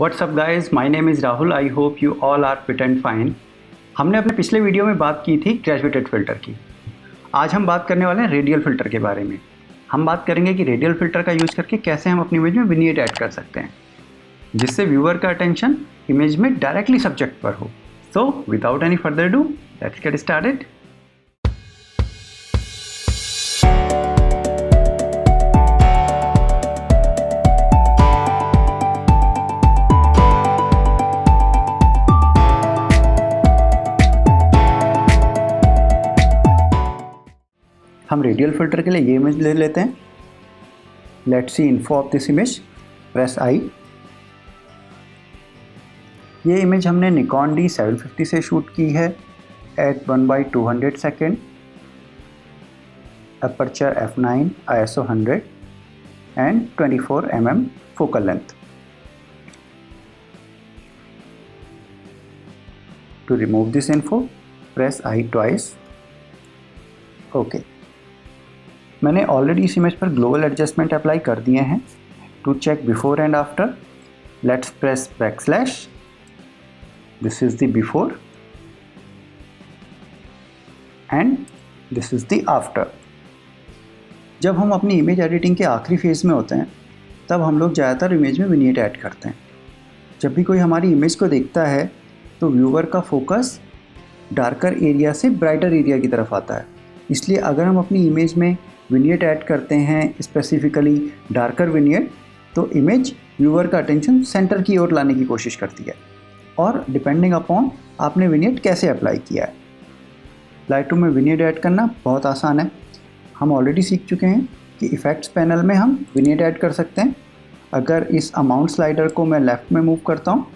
What's up guys, my name is Rahul. I hope you all are fit and fine. हमने अपने पिछले video में बात की थी ग्रेजुएटेड फ़िल्टर की। आज हम बात करने वाले हैं रेडियल फ़िल्टर के बारे में। हम बात करेंगे कि रेडियल फ़िल्टर का यूज़ करके कैसे हम अपनी इमेज में विनिएट ऐड कर सकते हैं, जिससे व्यूअर का अटेंशन इमेज में डायरेक्टली सब्जेक्ट पर हो। So without any further do, let's get started. हम रेडियल फ़िल्टर के लिए ये इमेज ले लेते हैं। Let's see info of this image, press I. ये इमेज हमने निकॉन D750 से शूट की है at 1/200 second, aperture f9, ISO 100 and 24 mm focal length. To remove this info, press I twice. Okay, मैंने ऑलरेडी इस इमेज पर global adjustment apply कर दिए हैं। To check before and after, let's press backslash. This is the before and this is the after. जब हम अपनी image editing के आखिरी फेज में होते हैं, तब हम लोग ज़्यादातर इमेज में विनिएट ऐड करते हैं। जब भी कोई हमारी इमेज को देखता है तो व्यूअर का फोकस डार्कर एरिया से ब्राइटर एरिया की तरफ आता है। इसलिए अगर हम अपनी इमेज में विनिएट ऐड करते हैं, स्पेसिफिकली डार्कर विनिएट, तो इमेज व्यूअर का अटेंशन सेंटर की ओर लाने की कोशिश करती है। और डिपेंडिंग अपॉन आपने विनिएट कैसे अप्लाई किया है। लाइटरूम में विनिएट ऐड करना बहुत आसान है। हम ऑलरेडी सीख चुके हैं कि इफ़ेक्ट्स पैनल में हम विनिएट ऐड कर सकते हैं। अगर इस अमाउंट स्लाइडर को मैं लेफ़्ट में मूव करता हूँ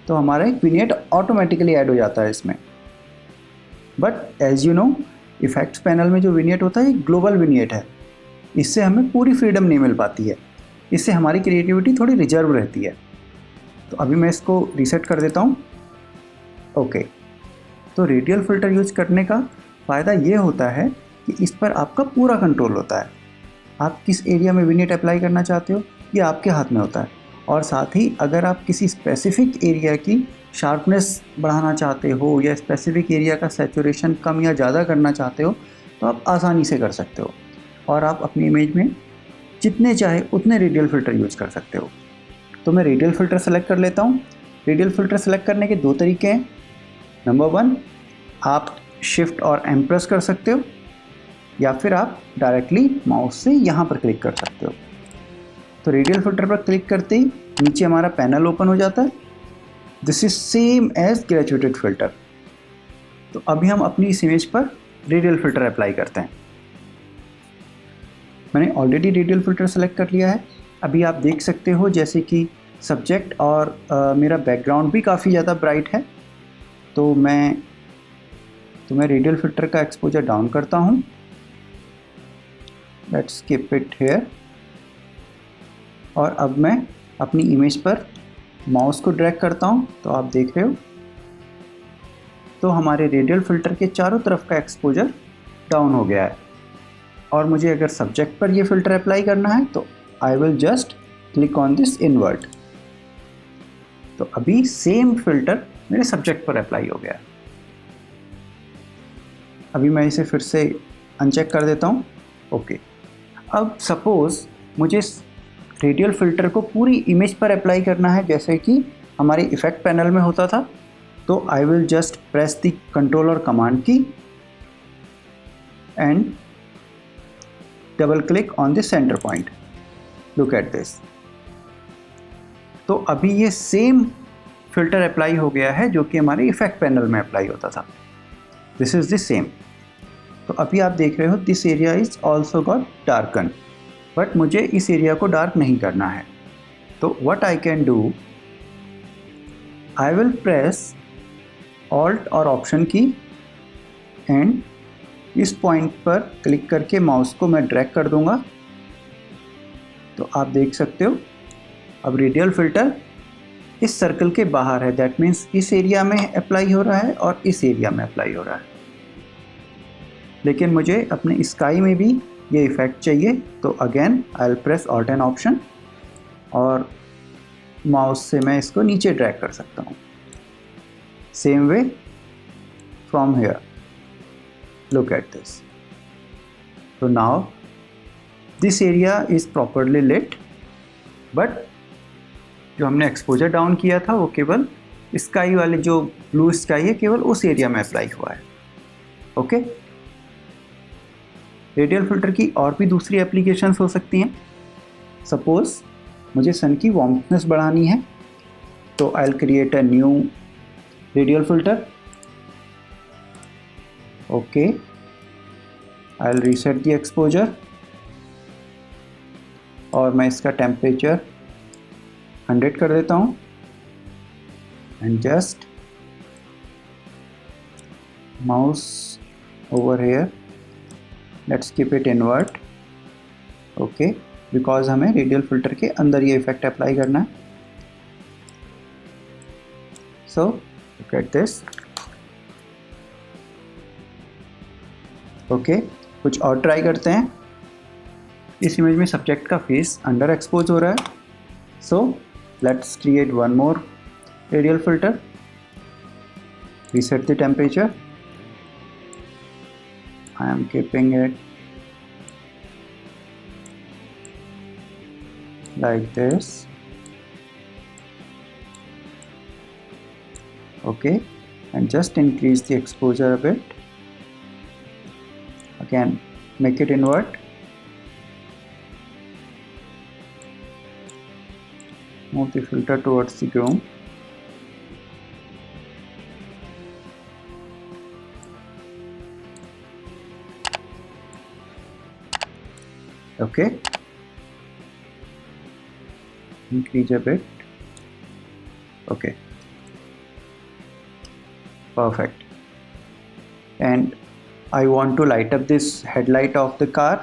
तो हमारा एक विनिएट ऑटोमेटिकली ऐड हो जाता है इसमें। But as you know, effects panel में जो विनिएट होता है ये ग्लोबल विनिएट है। इससे हमें पूरी फ्रीडम नहीं मिल पाती है। इससे हमारी क्रिएटिविटी थोड़ी रिजर्व रहती है। तो अभी मैं इसको रीसेट कर देता हूँ। ओके, तो रेडियल फ़िल्टर यूज़ करने का फ़ायदा ये होता है कि इस पर आपका पूरा कंट्रोल होता है। आप किस एरिया में विनिएट अप्लाई करना चाहते हो ये आपके हाथ में होता है। और साथ ही अगर आप किसी स्पेसिफिक एरिया की शार्पनेस बढ़ाना चाहते हो या स्पेसिफिक एरिया का सैचुरेशन कम या ज़्यादा करना चाहते हो तो आप आसानी से कर सकते हो। और आप अपनी इमेज में जितने चाहे उतने रेडियल फ़िल्टर यूज़ कर सकते हो। तो मैं रेडियल फ़िल्टर सेलेक्ट कर लेता हूँ। रेडियल फ़िल्टर सेलेक्ट करने के दो तरीके हैं। नंबर 1, आप शिफ्ट और एम प्रेस कर सकते हो, या फिर आप डायरेक्टली माउस से यहाँ पर क्लिक कर सकते हो। तो रेडियल फ़िल्टर पर क्लिक करते ही नीचे हमारा पैनल ओपन हो जाता है। This is same as graduated filter. तो अभी हम अपनी इस इमेज पर रेडियल फ़िल्टर अप्लाई करते हैं। मैंने ऑलरेडी रेडियल फ़िल्टर सेलेक्ट कर लिया है। अभी आप देख सकते हो जैसे कि सब्जेक्ट और मेरा बैकग्राउंड भी काफ़ी ज़्यादा ब्राइट है। तो मैं रेडियल फ़िल्टर का एक्सपोजर डाउन करता हूँ। Let's keep it here. और अब मैं अपनी इमेज पर माउस को ड्रैग करता हूँ तो आप देख रहे हो, तो हमारे रेडियल फ़िल्टर के चारों तरफ का एक्सपोजर डाउन हो गया है। और मुझे अगर सब्जेक्ट पर ये फ़िल्टर अप्लाई करना है तो I will just click on this invert. तो अभी सेम फ़िल्टर मेरे सब्जेक्ट पर अप्लाई हो गया। अभी मैं इसे फिर से अनचेक कर देता हूँ। ओके, अब सपोज़ मुझे रेडियल फ़िल्टर को पूरी इमेज पर अप्लाई करना है जैसे कि हमारे इफ़ेक्ट पैनल में होता था। तो I will just press the control और कमांड की and double click on the centre point. Look at this. तो अभी ये सेम फ़िल्टर अप्लाई हो गया है जो कि हमारे इफ़ेक्ट पैनल में अप्लाई होता था। This is the same. तो अभी आप देख रहे हो this area is also got darken, but मुझे इस एरिया को डार्क नहीं करना है। तो what I can do, I will press alt और ऑप्शन की एंड इस पॉइंट पर क्लिक करके माउस को मैं ड्रैग कर दूंगा। तो आप देख सकते हो अब रेडियल फ़िल्टर इस सर्कल के बाहर है। दैट मीन्स इस एरिया में अप्लाई हो रहा है और इस एरिया में अप्लाई हो रहा है। लेकिन मुझे अपने स्काई में भी ये इफ़ेक्ट चाहिए। तो again I will press alt and option और माउस से मैं इसको नीचे ड्रैग कर सकता हूँ. Same way from here, look at this. So now this area is properly lit, but जो हमने एक्सपोजर डाउन किया था वो केवल स्काई वाले, जो ब्लू स्काई है, केवल उस एरिया में अप्लाई हुआ है. ओके. रेडियल फिल्टर की और भी दूसरी एप्लीकेशंस हो सकती हैं. सपोज मुझे सन की वार्मनेस बढ़ानी है, तो I will create a new radial filter. Okay, I'll reset the exposure और मैं इसका टेम्परेचर 100 कर देता हूँ and just mouse over here, let's keep it invert. Okay, because हमें रेडियल फिल्टर के अंदर ये इफेक्ट अप्लाई करना है. So look at this. Okay, कुछ और ट्राई करते हैं. इस इमेज में सब्जेक्ट का फेस अंडर एक्सपोज हो रहा है. So let's create one more radial filter. Reset the temperature. I am keeping it like this. Okay, and just increase the exposure a bit. Again, make it invert. Move the filter towards the groom. Okay. Increase a bit. Okay. Perfect. And I want to light up this headlight of the car.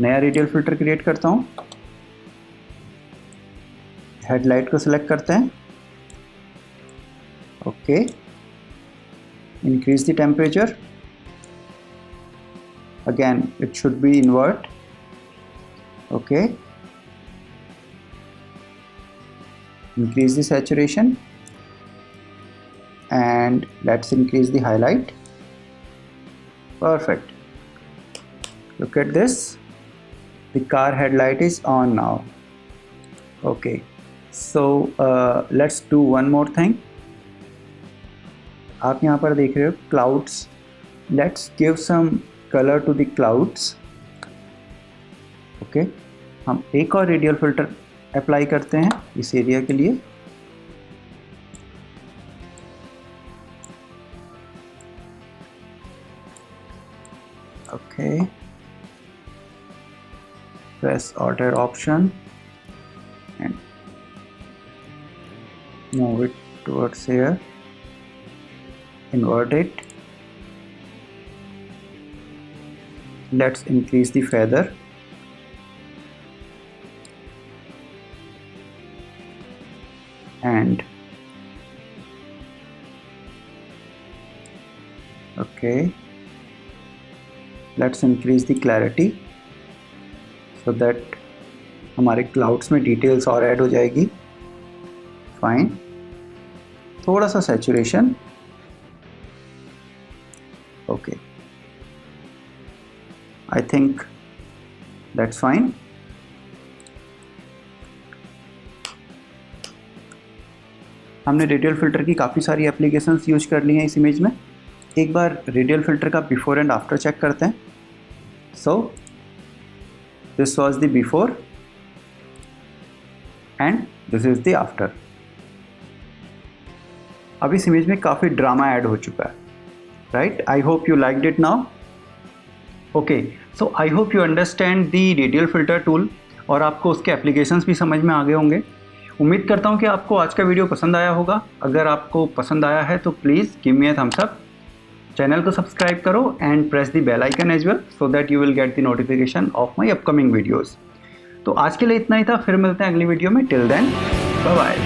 नया radial filter create करता हूँ. Headlight को select करते हैं. Okay, increase the temperature. Again it should be invert. Okay, increase the saturation and let's increase the highlight. Perfect. Look at this, the car headlight is on now. Okay, so let's do one more thing. आप यहाँ पर देख रहे हो clouds. Let's give some color to the clouds. Okay, हम एक और radial filter apply करते हैं इस एरिया के लिए. Okay, press order option and move it towards here, invert it. Let's increase the feather. And okay, let's increase the clarity so that हमारे clouds में डिटेल्स और ऐड हो जाएगी. फाइन. थोड़ा सा saturation. Okay, I think that's fine. हमने radial filter की काफ़ी सारी एप्लीकेशंस यूज कर ली हैं इस इमेज में. एक बार रेडियल फिल्टर का बिफोर एंड आफ्टर चेक करते हैं. So this was the before and this is the after. अब इस इमेज में काफ़ी ड्रामा ऐड हो चुका है, right? I hope you liked it now. Okay, so I hope you understand the radial filter tool और आपको उसके एप्लीकेशंस भी समझ में आ गए होंगे. उम्मीद करता हूँ कि आपको आज का वीडियो पसंद आया होगा. अगर आपको पसंद आया है तो please give me a thumbs up. Channel को सब्सक्राइब करो and press the bell icon as well so that you will get the notification of my upcoming videos. तो आज के लिए इतना ही था. फिर मिलते हैं अगली वीडियो में. Till then, bye bye.